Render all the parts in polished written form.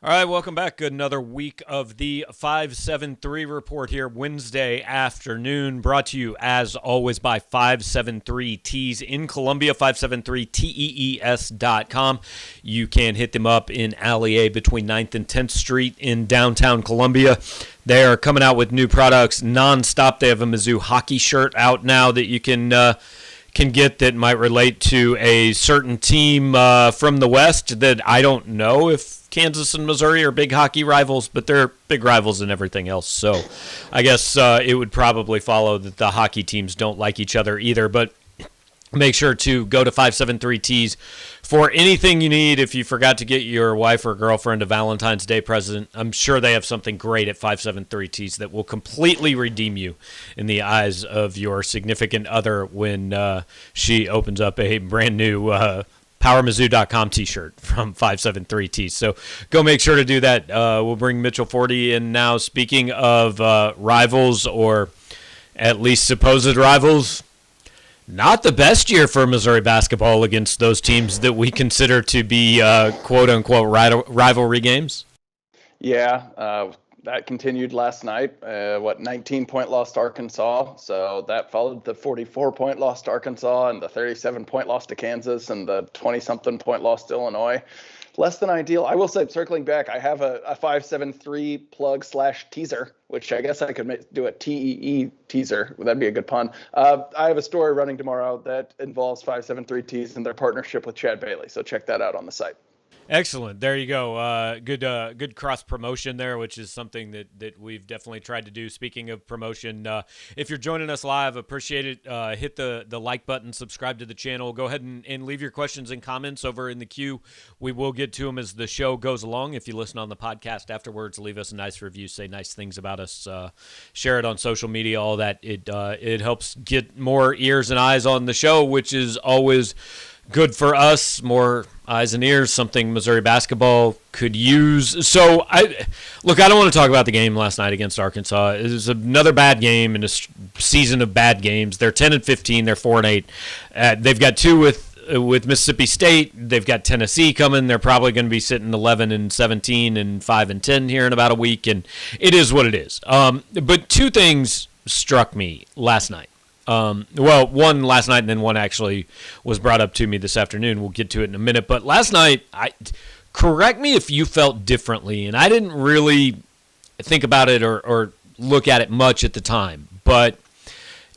All right, welcome back. Another week of the 573 report here, Wednesday afternoon, brought to you as always by 573 Tees in Columbia, 573tees.com. You can hit them up in Alley A between 9th and 10th Street in downtown Columbia. They are coming out with new products nonstop. They have a Mizzou hockey shirt out now that you can get that might relate to a certain team from the West that I don't know if Kansas and Missouri are big hockey rivals, but they're big rivals in everything else. So I guess it would probably follow that the hockey teams don't like each other either. But make sure to go to 573 Tees for anything you need. If you forgot to get your wife or girlfriend a Valentine's Day present, I'm sure they have something great at 573 Tees that will completely redeem you in the eyes of your significant other when she opens up a brand new PowerMizzou.com t-shirt from 573 Tees. So go make sure to do that. We'll bring Mitchell Forde in now. Speaking of rivals, or at least supposed rivals, not the best year for Missouri basketball against those teams that we consider to be quote-unquote rivalry games. Yeah, that continued last night. 19-point loss to Arkansas. So that followed the 44-point loss to Arkansas and the 37-point loss to Kansas and the 20-something point loss to Illinois. Less than ideal. I will say, circling back, I have a 573 plug/teaser, which I guess I could do a TEE teaser. That'd be a good pun. I have a story running tomorrow that involves 573 Tees and their partnership with Chad Bailey. So check that out on the site. Excellent. There you go. Good cross promotion there, which is something that we've definitely tried to do. Speaking of promotion, if you're joining us live, appreciate it. Hit the like button, subscribe to the channel. Go ahead and leave your questions and comments over in the queue. We will get to them as the show goes along. If you listen on the podcast afterwards, leave us a nice review, say nice things about us, share it on social media, all that. It helps get more ears and eyes on the show, which is always good for us, more eyes and ears, something Missouri basketball could use. So, I don't want to talk about the game last night against Arkansas. It was another bad game in a season of bad games. They're 10-15. They're 4-8. They've got two with Mississippi State. They've got Tennessee coming. They're probably going to be sitting 11-17 and 5-10 here in about a week, and it is what it is. But two things struck me last night. One last night, and then one actually was brought up to me this afternoon. We'll get to it in a minute. But last night, correct me if you felt differently, and I didn't really think about it or look at it much at the time. But,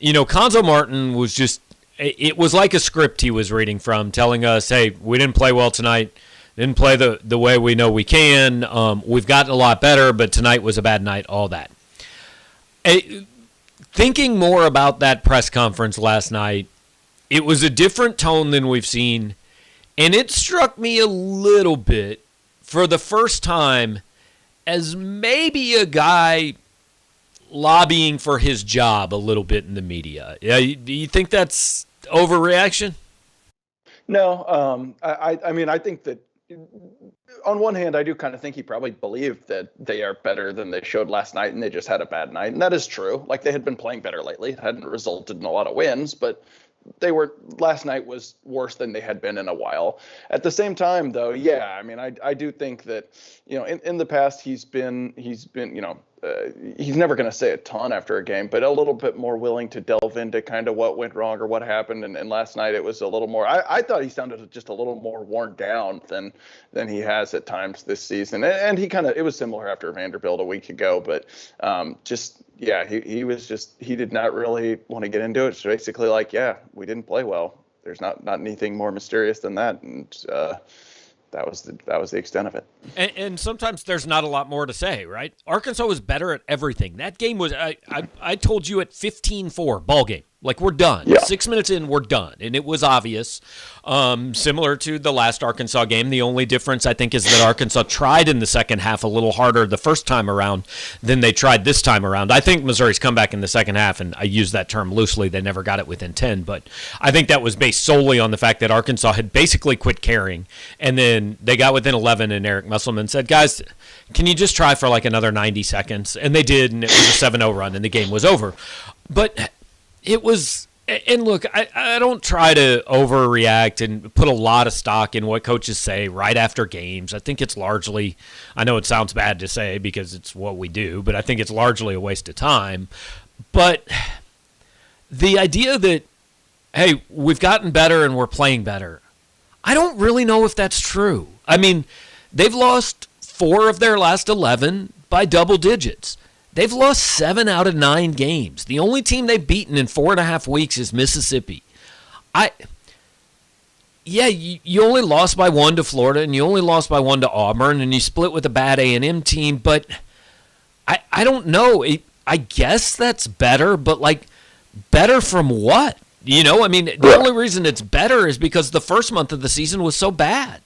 Konzo Martin was just – it was like a script he was reading from, telling us, hey, we didn't play well tonight, didn't play the way we know we can. We've gotten a lot better, but tonight was a bad night, all that. Thinking more about that press conference last night, it was a different tone than we've seen, and it struck me a little bit for the first time as maybe a guy lobbying for his job a little bit in the media. Do you think that's overreaction? No, I mean, I think that on one hand, I do kind of think he probably believed that they are better than they showed last night, and they just had a bad night. And that is true. Like, they had been playing better lately. It hadn't resulted in a lot of wins, but last night was worse than they had been in a while. At the same time, though, yeah, I mean, I do think that, in the past, he's been, he's never going to say a ton after a game, but a little bit more willing to delve into kind of what went wrong or what happened. And last night it was a little more, I thought he sounded just a little more worn down than he has at times this season. And it was similar after Vanderbilt a week ago, but he did not really want to get into it. It's basically like, yeah, we didn't play well. There's not anything more mysterious than that. And, that was the extent of it. And sometimes there's not a lot more to say, right? Arkansas was better at everything. That game was, I told you, at 15-4, ball game. Like, we're done. Yeah. 6 minutes in, we're done. And it was obvious. Similar to the last Arkansas game, the only difference, I think, is that Arkansas tried in the second half a little harder the first time around than they tried this time around. I think Missouri's comeback in the second half, and I use that term loosely, they never got it within 10, but I think that was based solely on the fact that Arkansas had basically quit caring, and then they got within 11, and Eric Musselman said, guys, can you just try for like another 90 seconds? And they did, and it was a 7-0 run, and the game was over. But it was And look, I don't try to overreact and put a lot of stock in what coaches say right after games. I think it's largely, I know it sounds bad to say because it's what we do, but I think it's largely a waste of time. But the idea that, hey, we've gotten better and we're playing better, I don't really know if that's true. I mean, they've lost 4 of their last 11 by double digits. They've lost 7 out of 9 games. The only team they've beaten in 4.5 weeks is Mississippi. You only lost by 1 to Florida, and you only lost by 1 to Auburn, and you split with a bad A&M team. But I don't know. I guess that's better, but like better from what? I mean, the only reason it's better is because the first month of the season was so bad.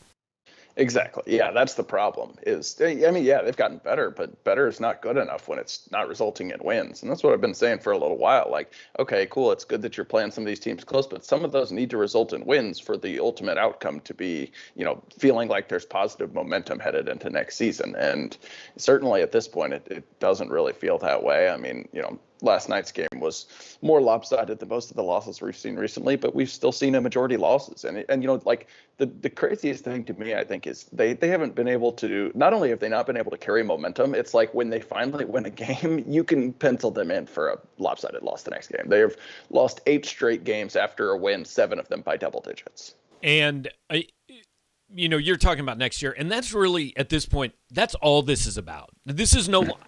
Exactly. Yeah, that's the problem. They've gotten better, but better is not good enough when it's not resulting in wins. And that's what I've been saying for a little while. Like, okay, cool, it's good that you're playing some of these teams close, but some of those need to result in wins for the ultimate outcome to be, feeling like there's positive momentum headed into next season. And certainly at this point, it doesn't really feel that way. I mean, last night's game was more lopsided than most of the losses we've seen recently, but we've still seen a majority losses. And the craziest thing to me, I think, is they haven't been able to, not only have they not been able to carry momentum, it's like when they finally win a game, you can pencil them in for a lopsided loss the next game. They have lost 8 straight games after a win, 7 of them by double digits. And you're talking about next year, and that's really, at this point, that's all this is about.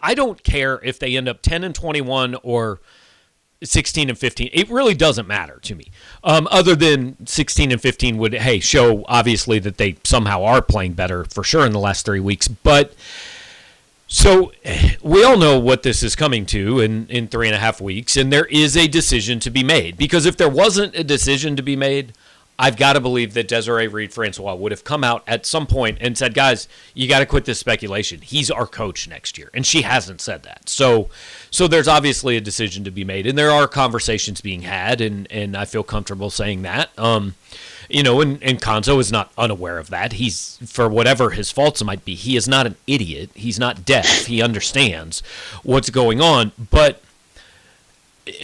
I don't care if they end up 10-21 or 16-15. It really doesn't matter to me. Other than 16-15 would, show obviously that they somehow are playing better for sure in the last 3 weeks. But so we all know what this is coming to in 3.5 weeks, and there is a decision to be made. Because if there wasn't a decision to be made, I've got to believe that Desiree Reed-Francois would have come out at some point and said, guys, you got to quit this speculation. He's our coach next year. And she hasn't said that. So there's obviously a decision to be made. And there are conversations being had, and I feel comfortable saying that. And Konzo is not unaware of that. He's, for whatever his faults might be, he is not an idiot. He's not deaf. He understands what's going on. But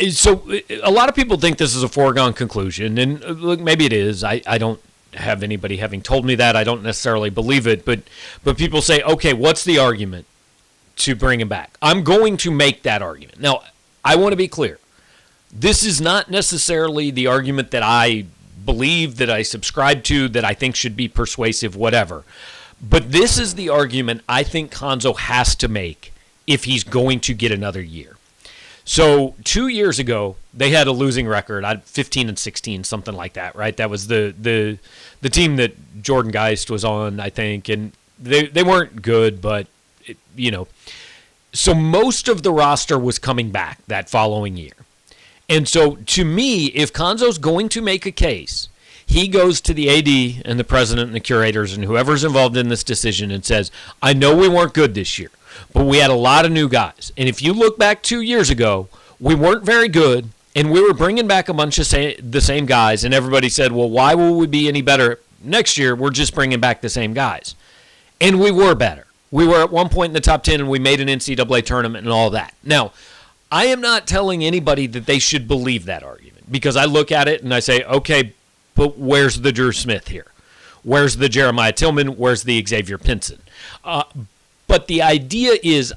so a lot of people think this is a foregone conclusion, and look, maybe it is. I don't have anybody having told me that. I don't necessarily believe it, but people say, okay, what's the argument to bring him back? I'm going to make that argument. Now, I want to be clear. This is not necessarily the argument that I believe, that I subscribe to, that I think should be persuasive, whatever. But this is the argument I think Konzo has to make if he's going to get another year. So 2 years ago, they had a losing record, 15-16, something like that, right? That was the team that Jordan Geist was on, I think, and they weren't good, but So most of the roster was coming back that following year. And so to me, if Konzo's going to make a case, he goes to the AD and the president and the curators and whoever's involved in this decision and says, I know we weren't good this year, but we had a lot of new guys. And if you look back 2 years ago, we weren't very good, and we were bringing back a bunch of the same guys, and everybody said, well, why will we be any better next year? We're just bringing back the same guys. And we were better. We were at one point in the top 10, and we made an NCAA tournament and all that. Now, I am not telling anybody that they should believe that argument, because I look at it and I say, okay, but where's the Drew Smith here? Where's the Jeremiah Tillman? Where's the Xavier Pinson? But the idea is,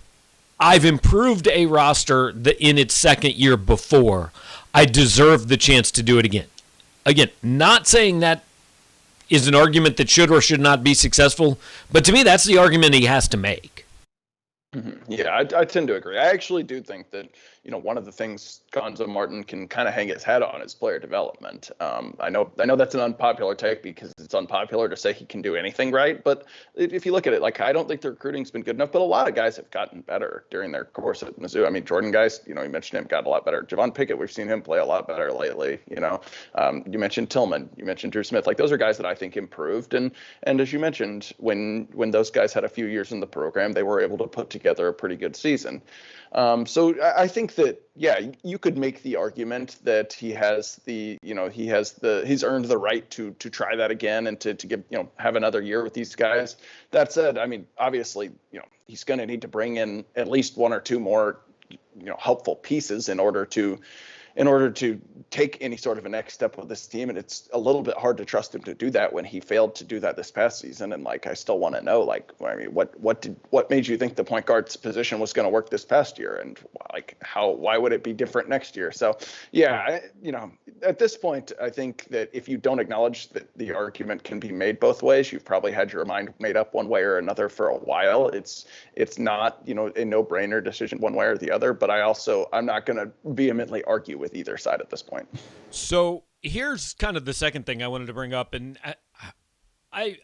I've improved a roster in its second year before. I deserve the chance to do it again. Again, not saying that is an argument that should or should not be successful, but to me, that's the argument he has to make. Mm-hmm. Yeah, I tend to agree. I actually do think that, one of the things Gonzo Martin can kind of hang his hat on is player development. I know that's an unpopular take because it's unpopular to say he can do anything right. But if you look at it, I don't think the recruiting's been good enough. But a lot of guys have gotten better during their course at Mizzou. I mean, Jordan Geist, you mentioned him, got a lot better. Javon Pickett, we've seen him play a lot better lately. You mentioned Tillman, you mentioned Drew Smith. Those are guys that I think improved. And as you mentioned, when those guys had a few years in the program, they were able to put together a pretty good season. So I think that, yeah, you could make the argument that he's earned the right to try that again and to give, have another year with these guys. That said, I mean, obviously, he's going to need to bring in at least one or two more, helpful pieces in order to in order to take any sort of a next step with this team. And it's a little bit hard to trust him to do that when he failed to do that this past season. And like, I still want to know, like, I mean, what made you think the point guard's position was going to work this past year? And like, why would it be different next year? So yeah, at this point, I think that if you don't acknowledge that the argument can be made both ways, you've probably had your mind made up one way or another for a while. It's not, a no-brainer decision one way or the other, but I'm not going to vehemently argue with either side at this point. So here's kind of the second thing I wanted to bring up, and I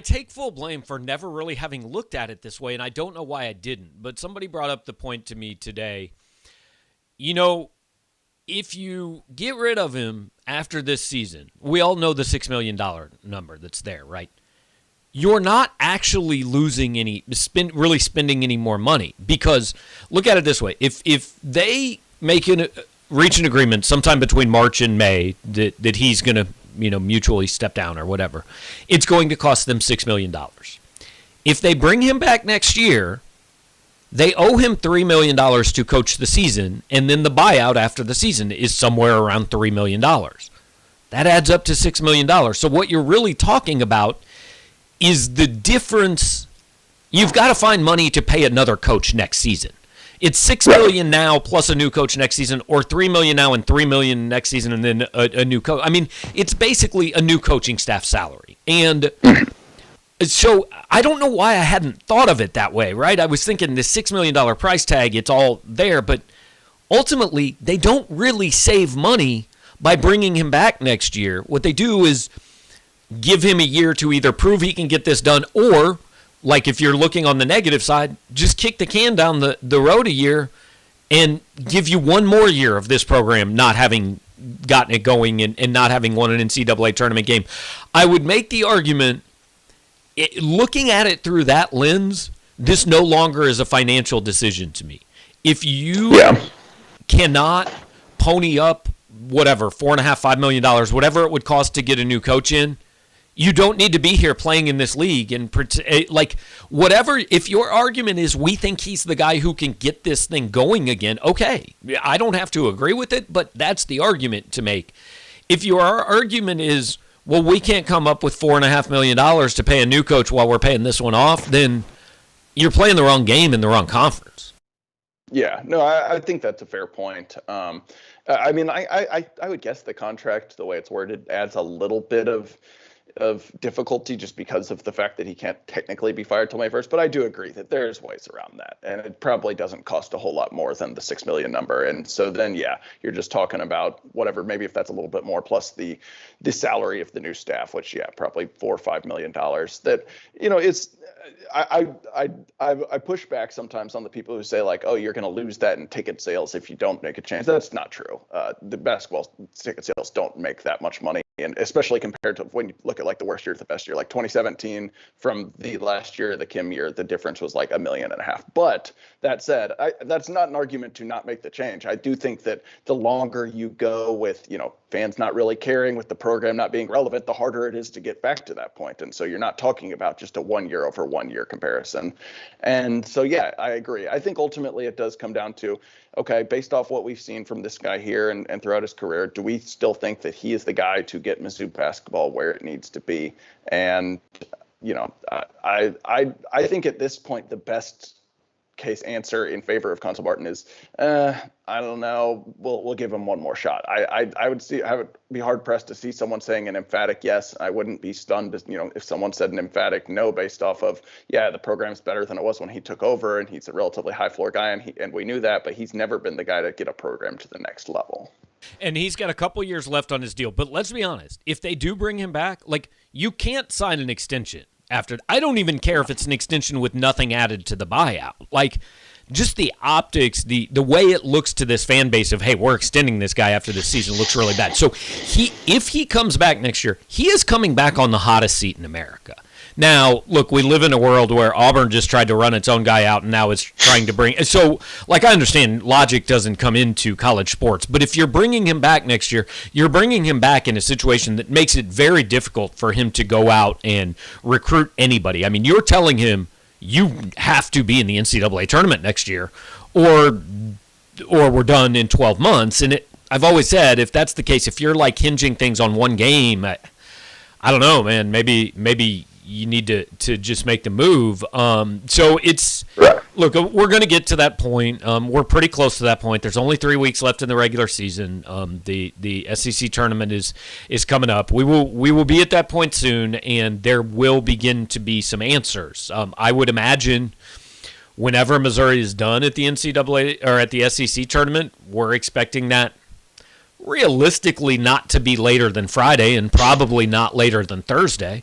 take full blame for never really having looked at it this way, and I don't know why I didn't, but somebody brought up the point to me today. If you get rid of him after this season, we all know the $6 million number that's there, right? You're not actually losing really spending any more money, because look at it this way. If they reach an agreement sometime between March and May that he's going to, mutually step down or whatever, it's going to cost them $6 million. If they bring him back next year, they owe him $3 million to coach the season, and then the buyout after the season is somewhere around $3 million. That adds up to $6 million. So what you're really talking about is the difference. You've got to find money to pay another coach next season. It's $6 million now plus a new coach next season, or $3 million now and $3 million next season, and then a new coach. I mean, it's basically a new coaching staff salary. And so I don't know why I hadn't thought of it that way, right? I was thinking this $6 million price tag, it's all there, but ultimately they don't really save money by bringing him back next year. What they do is give him a year to either prove he can get this done, or, like if you're looking on the negative side, just kick the can down the road a year and give you one more year of this program not having gotten it going and not having won an NCAA tournament game. I would make the argument, looking at it through that lens, this no longer is a financial decision to me. If you cannot pony up whatever, $4.5 million, $5 million, whatever it would cost to get a new coach in, you don't need to be here playing in this league. And like, whatever, if your argument is we think he's the guy who can get this thing going again, okay, I don't have to agree with it, but that's the argument to make. If your argument is, well, we can't come up with $4.5 million to pay a new coach while we're paying this one off, then you're playing the wrong game in the wrong conference. Yeah, no, I think that's a fair point. I mean, I would guess the contract, the way it's worded, adds a little bit of difficulty just because of the fact that he can't technically be fired till May 1st. But I do agree that there's ways around that. And it probably doesn't cost a whole lot more than the $6 million number. And so then, yeah, you're just talking about whatever, maybe if that's a little bit more, plus the salary of the new staff, which, yeah, probably $4 or $5 million. That, it's, I push back sometimes on the people who say, like, oh, you're going to lose that in ticket sales if you don't make a change. That's not true. The basketball ticket sales don't make that much money. And especially compared to when you look at like the worst year to the best year, like 2017 from the last year, the Kim year, the difference was like $1.5 million. But that said, that's not an argument to not make the change. I do think that the longer you go with, fans not really caring, with the program not being relevant, the harder it is to get back to that point. And so you're not talking about just a 1 year over 1 year comparison. And so, yeah, I agree. I think ultimately it does come down to, okay, based off what we've seen from this guy here and throughout his career, do we still think that he is the guy to get Mizzou basketball where it needs to be? And, I think at this point, the best case answer in favor of Consul Martin is, I don't know, we'll give him one more shot. I would be hard pressed to see someone saying an emphatic yes. I wouldn't be stunned, if someone said an emphatic no based off of, yeah, the program's better than it was when he took over, and he's a relatively high floor guy, and we knew that, but he's never been the guy to get a program to the next level. And he's got a couple years left on his deal. But let's be honest, if they do bring him back, like, you can't sign an extension after. I don't even care if it's an extension with nothing added to the buyout. Like, just the optics, the way it looks to this fan base of, hey, we're extending this guy after this season, looks really bad. So if he comes back next year, he is coming back on the hottest seat in America. Now, look, we live in a world where Auburn just tried to run its own guy out and now is trying to bring – so, like, I understand logic doesn't come into college sports, but if you're bringing him back next year, you're bringing him back in a situation that makes it very difficult for him to go out and recruit anybody. I mean, you're telling him you have to be in the NCAA tournament next year or we're done in 12 months, and I've always said if that's the case, if you're like hinging things on one game, I don't know, man. Maybe you need to just make the move. So it's look, we're going to get to that point. We're pretty close to that point. There's only 3 weeks left in the regular season. The SEC tournament is coming up. We will be at that point soon, and there will begin to be some answers. I would imagine whenever Missouri is done at the NCAA or at the SEC tournament, we're expecting that realistically not to be later than Friday and probably not later than Thursday.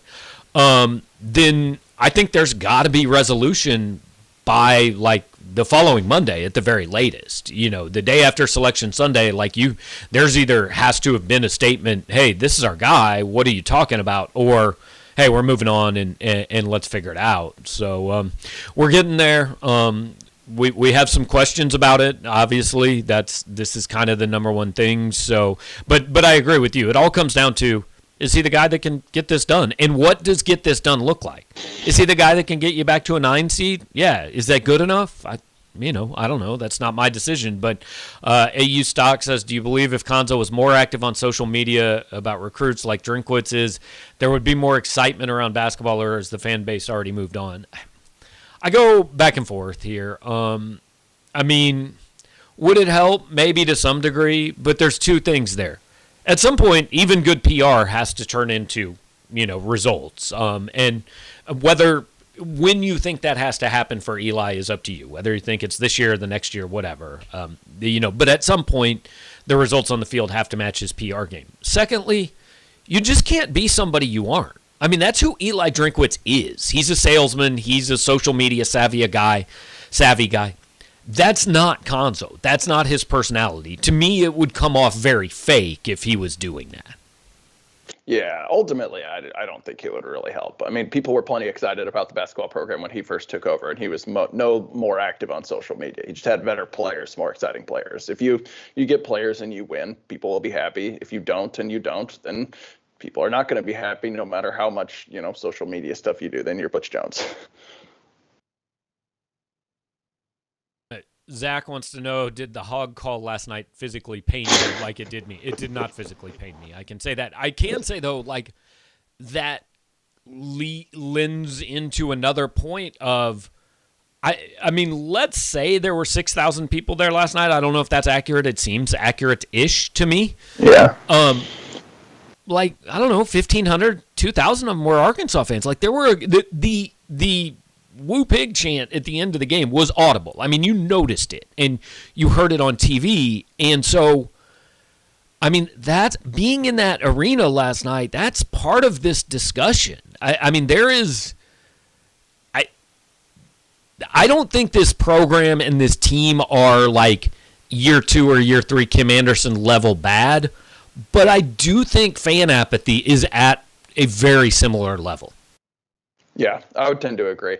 Then I think there's got to be resolution by like the following Monday at the very latest. The day after Selection Sunday, there's either has to have been a statement, hey, this is our guy, what are you talking about? Or, hey, we're moving on and let's figure it out. So we're getting there. We have some questions about it. Obviously, this is kind of the number one thing. So, but I agree with you. It all comes down to, is he the guy that can get this done? And what does get this done look like? Is he the guy that can get you back to a 9 seed? Yeah. Is that good enough? I don't know. That's not my decision. But AU Stock says, do you believe if Konzo was more active on social media about recruits like Drinkwitz is, there would be more excitement around basketball, or has the fan base already moved on? I go back and forth here. Would it help? Maybe to some degree, but there's two things there. At some point, even good PR has to turn into, results. And when you think that has to happen for Eli is up to you, whether you think it's this year or the next year, whatever. But at some point, the results on the field have to match his PR game. Secondly, you just can't be somebody you aren't. That's who Eli Drinkwitz is. He's a salesman. He's a social media savvy guy. That's not Konzo. That's not his personality. To me, it would come off very fake if he was doing that. Yeah, ultimately, I don't think it would really help. People were plenty excited about the basketball program when he first took over, and he was no more active on social media. He just had better players, more exciting players. If you get players and you win, people will be happy. If you don't and you don't, then people are not going to be happy no matter how much, social media stuff you do. Then you're Butch Jones. Zach wants to know, did the hog call last night physically pain you like it did me? It did not physically pain me. I can say that. I can say, though, that lends into another point of, let's say there were 6,000 people there last night. I don't know if that's accurate. It seems accurate-ish to me. Yeah. I don't know, 1,500, 2,000 of them were Arkansas fans. There were the Woo Pig chant at the end of the game was audible. You noticed it, and you heard it on TV. And so, that being in that arena last night, that's part of this discussion. There is... I don't think this program and this team are year 2 or year 3 Kim Anderson level bad, but I do think fan apathy is at a very similar level. Yeah, I would tend to agree.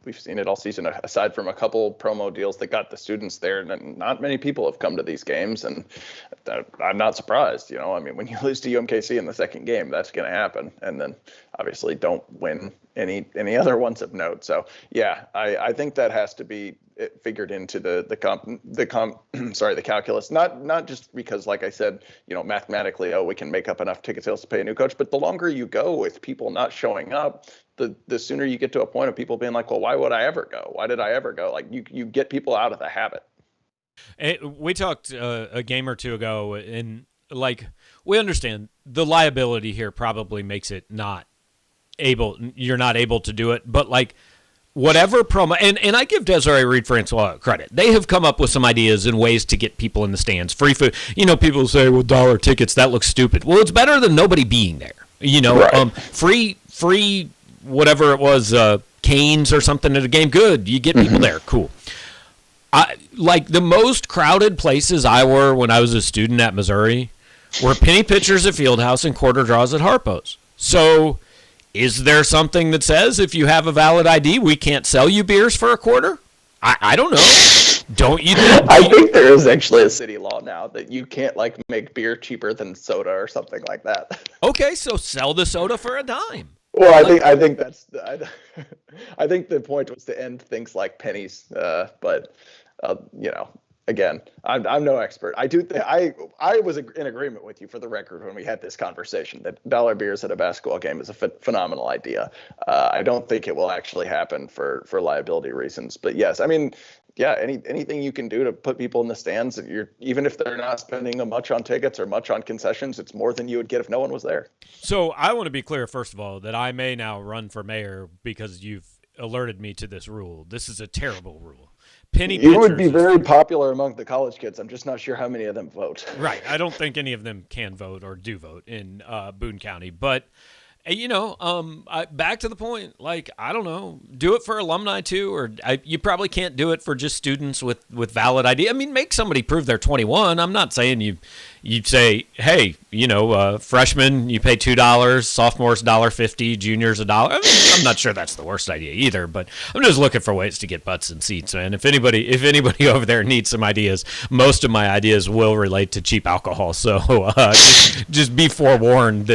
We've seen it all season. Aside from a couple promo deals that got the students there, not many people have come to these games, and I'm not surprised. When you lose to UMKC in the second game, that's going to happen, and then obviously don't win any other ones of note. So yeah, I think that has to be figured into the calculus. Not just because, like I said, mathematically, we can make up enough ticket sales to pay a new coach, but the longer you go with people not showing up, the sooner you get to a point of people being like, well, why would I ever go? Why did I ever go? You get people out of the habit. We talked a game or two ago, and we understand the liability here probably makes it you're not able to do it, but whatever promo, and I give Desiree Reed-Francois credit. They have come up with some ideas and ways to get people in the stands. Free food. People say, well, dollar tickets, that looks stupid. Well, it's better than nobody being there. Right. Free whatever it was, canes or something at a game. Good. You get people there. Cool. The most crowded places I were when I was a student at Missouri were penny pitchers at Fieldhouse and quarter draws at Harpo's. So is there something that says if you have a valid ID, we can't sell you beers for a quarter? I don't know. Don't you think? I think there is actually a city law now that you can't make beer cheaper than soda or something like that. Okay, so sell the soda for a dime. Well, I think that's I think the point was to end things like pennies, but again, I'm no expert. I do I was in agreement with you for the record when we had this conversation that dollar beers at a basketball game is a phenomenal idea. I don't think it will actually happen for liability reasons, but yes, I mean, yeah, anything you can do to put people in the stands, even if they're not spending much on tickets or much on concessions, it's more than you would get if no one was there. So I want to be clear, first of all, that I may now run for mayor because you've alerted me to this rule. This is a terrible rule. You would be very popular among the college kids. I'm just not sure how many of them vote. Right. I don't think any of them can vote or do vote in Boone County. But, back to the point, like, I don't know, do it for alumni too, or you probably can't do it for just students with valid ID. I mean, make somebody prove they're 21. I'm not saying you'd say, hey, freshmen, you pay $2, sophomores $1.50, juniors $1. I mean, I'm not sure that's the worst idea either, but I'm just looking for ways to get butts in seats, man. If anybody over there needs some ideas, most of my ideas will relate to cheap alcohol. So just be forewarned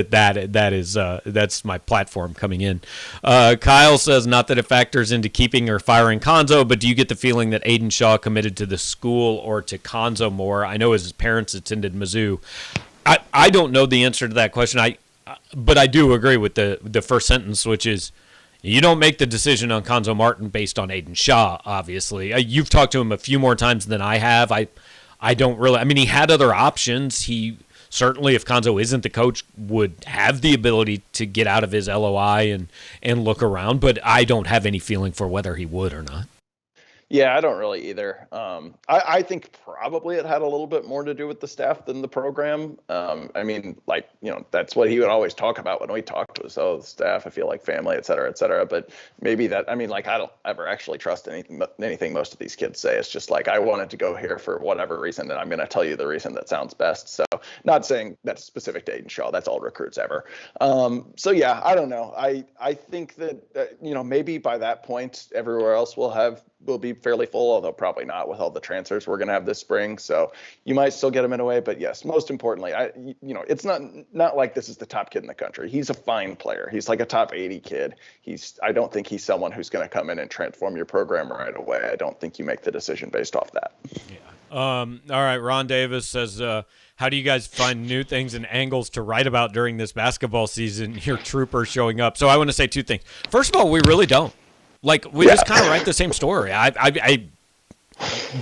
that's my platform coming in. Kyle says, not that it factors into keeping or firing Konzo, but do you get the feeling that Aiden Shaw committed to the school or to Konzo more? I know his parents attended Mizzou. I don't know the answer to that question. But I do agree with the first sentence, which is you don't make the decision on Konzo Martin based on Aiden Shaw, obviously. You've talked to him a few more times than I have. I don't really – I mean, he had other options. He certainly, if Konzo isn't the coach, would have the ability to get out of his LOI and look around, but I don't have any feeling for whether he would or not. Yeah, I don't really either. I think probably it had a little bit more to do with the staff than the program. I mean, like, that's what he would always talk about when we talked to us. Oh, the staff, I feel like family, et cetera, et cetera. But maybe that, I mean, like, I don't ever actually trust anything most of these kids say. It's just like, I wanted to go here for whatever reason, and I'm going to tell you the reason that sounds best. So not saying that's specific to Aiden Shaw. That's all recruits ever. So yeah, I don't know. I think that, maybe by that point, everywhere else will be fairly full, although probably not with all the transfers we're going to have this spring. So you might still get him in a way, but yes, most importantly, it's not like this is the top kid in the country. He's a fine player. He's like a top 80 kid. I don't think he's someone who's going to come in and transform your program right away. I don't think you make the decision based off that. Yeah. All right. Ron Davis says, how do you guys find new things and angles to write about during this basketball season? Your troopers showing up. So I want to say two things. First of all, we really don't. Like, we just kind of write the same story.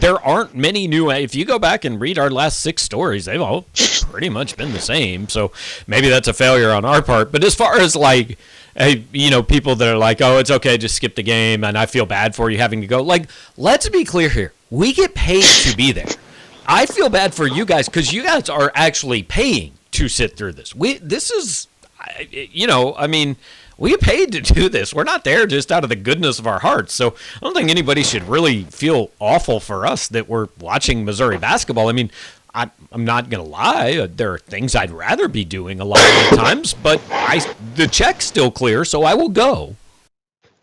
There aren't many new. If you go back and read our last 6 stories, they've all pretty much been the same. So maybe that's a failure on our part. But as far as, like, people that are like, oh, it's okay, just skip the game, and I feel bad for you having to go. Like, let's be clear here. We get paid to be there. I feel bad for you guys because you guys are actually paying to sit through this. We get paid to do this. We're not there just out of the goodness of our hearts. So I don't think anybody should really feel awful for us that we're watching Missouri basketball. I mean, I'm not going to lie. There are things I'd rather be doing a lot of the times, but the check's still clear, so I will go.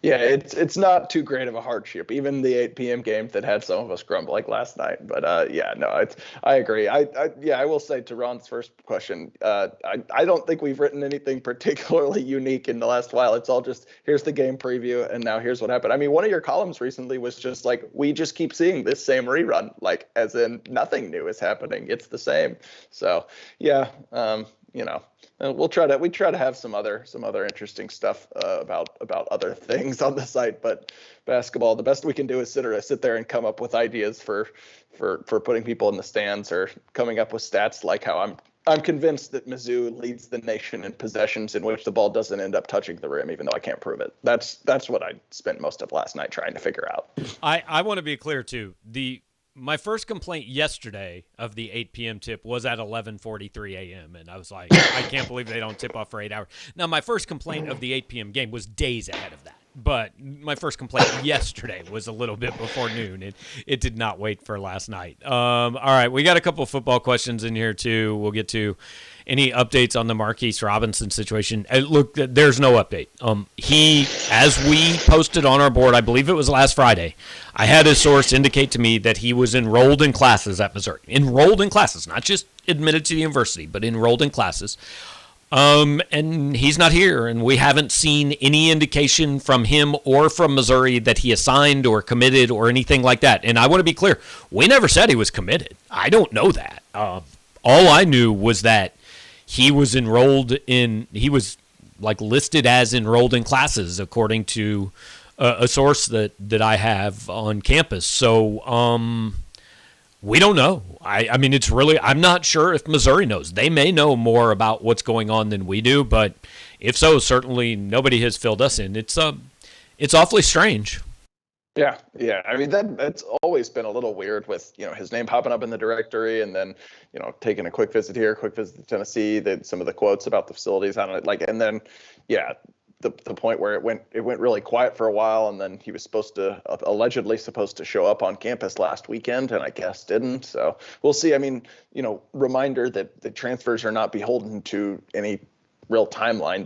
Yeah, it's not too great of a hardship, even the 8 p.m. game that had some of us grumble like last night. But I agree. I will say to Ron's first question, I don't think we've written anything particularly unique in the last while. It's all just, here's the game preview, and now here's what happened. I mean, one of your columns recently was just like, we just keep seeing this same rerun, like as in nothing new is happening. It's the same. So yeah, we try to have some other interesting stuff about other things on the site, but basketball, the best we can do is sit there and come up with ideas for putting people in the stands or coming up with stats like how I'm convinced that Mizzou leads the nation in possessions in which the ball doesn't end up touching the rim, even though I can't prove it. That's what I spent most of last night trying to figure out. I want to be clear too. My first complaint yesterday of the 8 p.m. tip was at 11:43 a.m., and I was like, I can't believe they don't tip off for 8 hours. Now, my first complaint of the 8 p.m. game was days ahead of that, but my first complaint yesterday was a little bit before noon. It did not wait for last night. All right, we got a couple of football questions in here, too. We'll get to any updates on the Marquise Robinson situation. Look, there's no update. As we posted on our board, I believe it was last Friday, I had a source indicate to me that he was enrolled in classes at Missouri. Enrolled in classes, not just admitted to the university, but enrolled in classes. And he's not here, and we haven't seen any indication from him or from Missouri that he is signed or committed or anything like that. And I want to be clear, we never said he was committed. I don't know that. All I knew was that he was like listed as enrolled in classes according to a source that I have on campus. So, we don't know. I mean, it's really, I'm not sure if Missouri knows. They may know more about what's going on than we do, but if so, certainly nobody has filled us in. It's awfully strange. Yeah. I mean, that's always been a little weird with, his name popping up in the directory and then, taking a quick visit here, quick visit to Tennessee, some of the quotes about the facilities on it, and then, the point where it went really quiet for a while, and then he was allegedly supposed to show up on campus last weekend, and I guess didn't. So we'll see. I mean, reminder that the transfers are not beholden to any real timeline.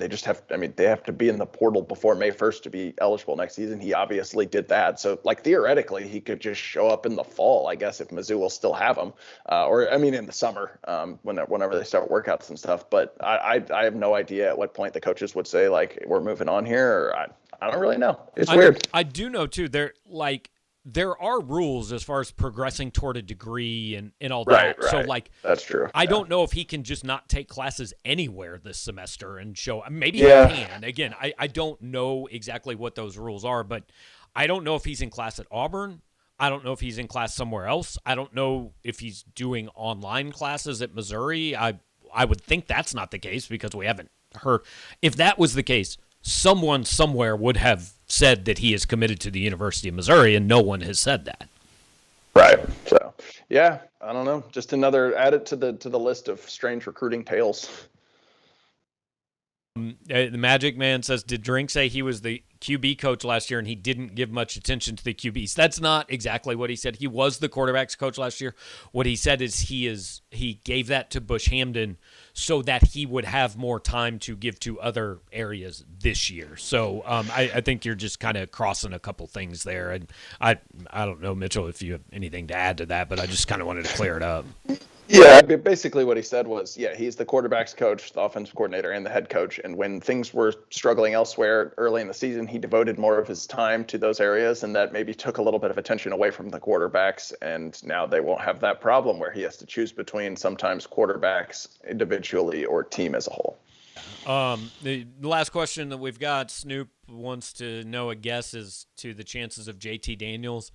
They have to be in the portal before May 1st to be eligible next season. He obviously did that. So theoretically he could just show up in the fall, I guess, if Mizzou will still have him, in the summer, whenever they start workouts and stuff. But I have no idea at what point the coaches would say we're moving on here, or I don't really know. It's weird. I do know too. There are rules as far as progressing toward a degree and all that. Right. So that's true. I don't know if he can just not take classes anywhere this semester and show. Maybe he can. Again, I don't know exactly what those rules are, but I don't know if he's in class at Auburn. I don't know if he's in class somewhere else. I don't know if he's doing online classes at Missouri. I would think that's not the case because we haven't heard. If that was the case, someone somewhere would have said that he is committed to the University of Missouri, and no one has said that. Right. So, yeah, I don't know. Just another added to the list of strange recruiting tales. The Magic Man says, did Drink say he was the QB coach last year and he didn't give much attention to the QBs? That's not exactly what he said. He was the quarterbacks coach last year. What he said is he gave that to Bush Hamdan so that he would have more time to give to other areas this year. So I think you're just kind of crossing a couple things there. And I don't know, Mitchell, if you have anything to add to that, but I just kind of wanted to clear it up. Yeah, basically what he said was, he's the quarterback's coach, the offensive coordinator, and the head coach. And when things were struggling elsewhere early in the season, he devoted more of his time to those areas, and that maybe took a little bit of attention away from the quarterbacks. And now they won't have that problem where he has to choose between sometimes quarterbacks individually or team as a whole. The last question that we've got, Snoop wants to know a guess as to the chances of JT Daniels.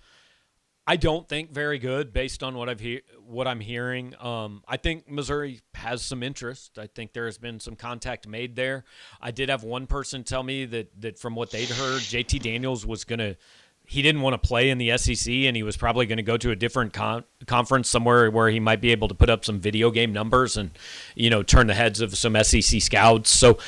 I don't think very good based on what I'm hearing. I think Missouri has some interest. I think there has been some contact made there. I did have one person tell me that from what they'd heard, JT Daniels he didn't want to play in the SEC, and he was probably going to go to a different conference somewhere where he might be able to put up some video game numbers and, turn the heads of some SEC scouts. So,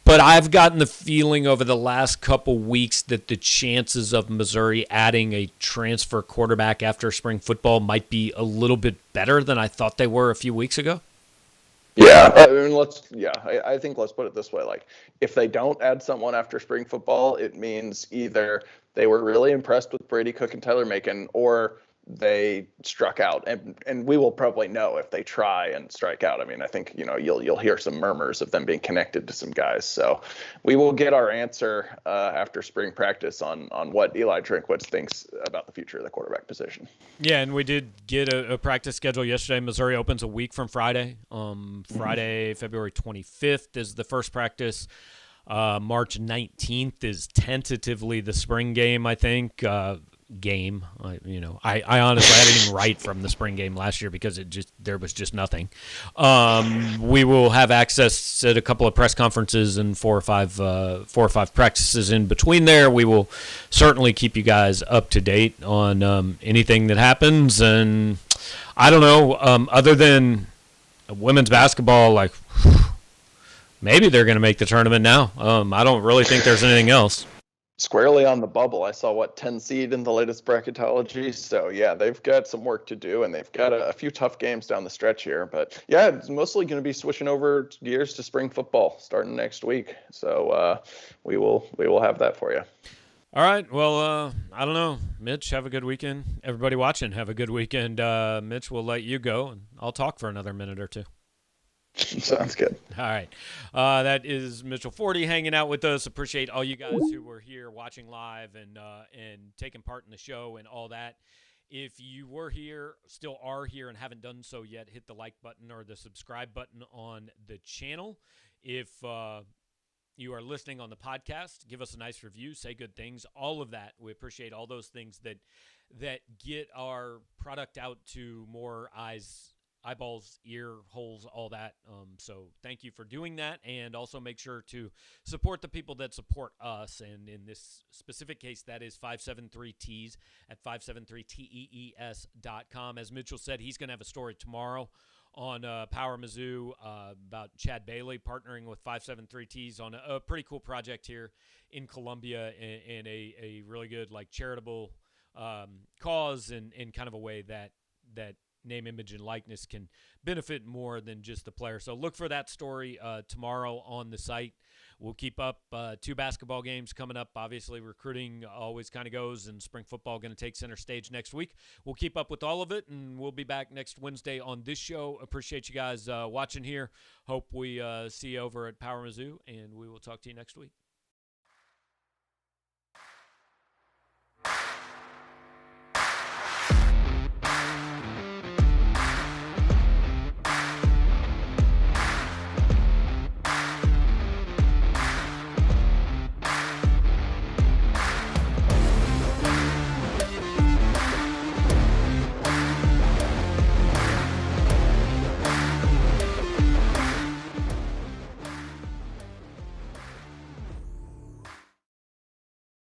but I've gotten the feeling over the last couple weeks that the chances of Missouri adding a transfer quarterback after spring football might be a little bit better than I thought they were a few weeks ago. Yeah, I think let's put it this way. If they don't add someone after spring football, it means either they were really impressed with Brady Cook and Tyler Macon, or they struck out, and we will probably know if they try and strike out. I mean, I think you'll hear some murmurs of them being connected to some guys. So we will get our answer after spring practice on what Eli Drinkwitz thinks about the future of the quarterback position. Yeah, and we did get a practice schedule yesterday. Missouri opens a week from Friday. Friday, February 25th is the first practice. March 19th is tentatively the spring game, I think. I honestly I didn't even write from the spring game last year because there was just nothing. We will have access at a couple of press conferences and four or five practices in between there. We will certainly keep you guys up to date on anything that happens. And I don't know, other than women's basketball, maybe they're going to make the tournament now. I don't really think there's anything else. Squarely on the bubble. I saw 10 seed in the latest bracketology. So yeah, they've got some work to do, and they've got a few tough games down the stretch here. But yeah, it's mostly going to be switching over gears to spring football starting next week. So we will have that for you. All right. Well, I don't know. Mitch, have a good weekend. Everybody watching, have a good weekend. Mitch, we'll let you go, and I'll talk for another minute or two. Sounds good. All right. That is Mitchell Forde hanging out with us. Appreciate all you guys who were here watching live and taking part in the show and all that. If you were here, still are here, and haven't done so yet, hit the like button or the subscribe button on the channel. If you are listening on the podcast, give us a nice review, say good things, all of that. We appreciate all those things that get our product out to more eyes, eyeballs, ear holes, all that. So thank you for doing that, and also make sure to support the people that support us. And in this specific case, that is 573Tees at 573tees.com. As Mitchell said, he's going to have a story tomorrow on Power Mizzou about Chad Bailey partnering with 573Tees on a pretty cool project here in Columbia in a really good charitable cause and in kind of a way that name, image, and likeness can benefit more than just the player. So look for that story tomorrow on the site. We'll keep up 2 basketball games coming up. Obviously, recruiting always kind of goes, and spring football going to take center stage next week. We'll keep up with all of it, and we'll be back next Wednesday on this show. Appreciate you guys watching here. Hope we see you over at Power Mizzou, and we will talk to you next week.